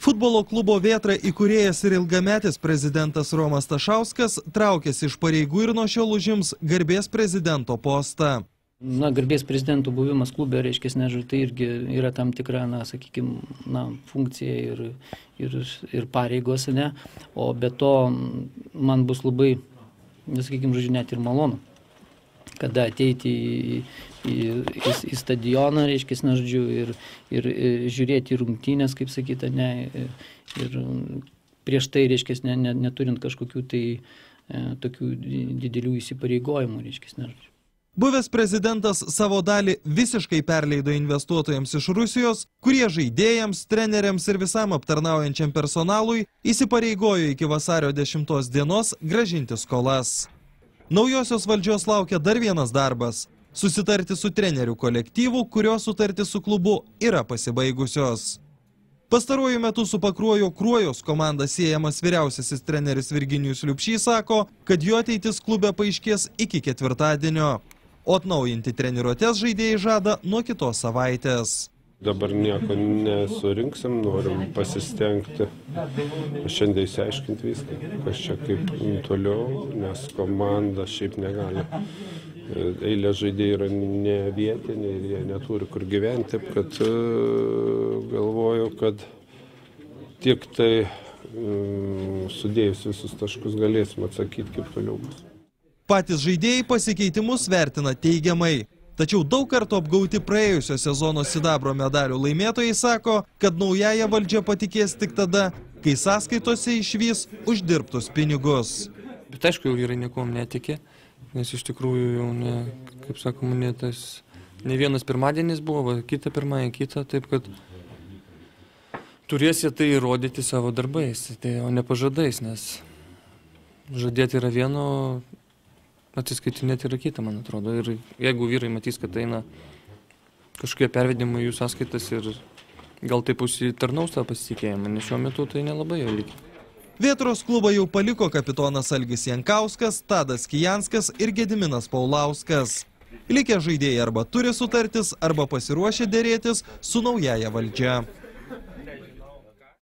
Futbolo klubo Vėtra įkūrėjas ir ilgametis prezidentas Romas Tašauskas traukėsi iš pareigų ir nuo šiol užims garbės prezidento postą. Garbės prezidentų buvimas klube, reiškia, tai irgi yra tam tikra, sakykime, funkcija ir pareigos, ne? O be to man bus labai, sakykime, žodžiu, net ir malonu, kada ateiti į stadioną, reiškia, žodžiu, ir žiūrėti rungtynės, kaip sakyta, ne, ir prieš tai, reiškia, neturint kažkokių tai tokių didelių įsipareigojimų, reiškia, žodžiu. Buvęs prezidentas savo dalį visiškai perleido investuotojams iš Rusijos, kurie žaidėjams, treneriams ir visam aptarnaujančiam personalui įsipareigojo iki vasario 10 dienos grąžinti skolas. Naujosios valdžios laukia dar vienas darbas – susitarti su trenerių kolektyvu, kurio sutartis su klubu yra pasibaigusios. Pastaruoju metu su Pakruojo Kruojos komanda siejamas vyriausiasis treneris Virginijus Liupšys sako, kad jo ateitis klube paaiškės iki ketvirtadienio. O atnaujinti treniruotes žaidėjai žada nuo kitos savaitės. Dabar nieko nesurinksim, norim pasistengti. Šiandien išsiaiškinti viską, kas čia kaip toliau, nes komanda šiaip negali. Eilė žaidėjai yra ne vietiniai, jie neturi kur gyventi, kad galvoju, kad tik tai sudėjus visus taškus galėsim atsakyti, kaip toliau bus. Patys žaidėjai pasikeitimus vertina teigiamai. Tačiau daug kartų apgauti praėjusio sezono sidabro medalių laimėtojai sako, kad naująją valdžią patikės tik tada, kai sąskaitose išvys uždirbtus pinigus. Bet aišku, jau vyrai niekuom netikė, nes iš tikrųjų jau, kaip sakoma, ne vienas pirmadienis buvo, kitą pirmąją, kitą, taip kad turės jie tai įrodyti savo darbais, o ne pažadais, nes žadėti yra vieno, atsiskaitinėti yra kita, man atrodo. Ir jeigu vyrai matys, kad eina kažkokie pervedimai jų sąskaitas ir gal taip užsitarnaus tą pasitikėjimą, nes šiuo metu tai nelabai jau lygiai. Vėtros klubą jau paliko kapitonas Algis Jankauskas, Tadas Kijanskas ir Gediminas Paulauskas. Likę žaidėjai arba turi sutartis, arba pasiruošę dėrėtis su naująja valdžia.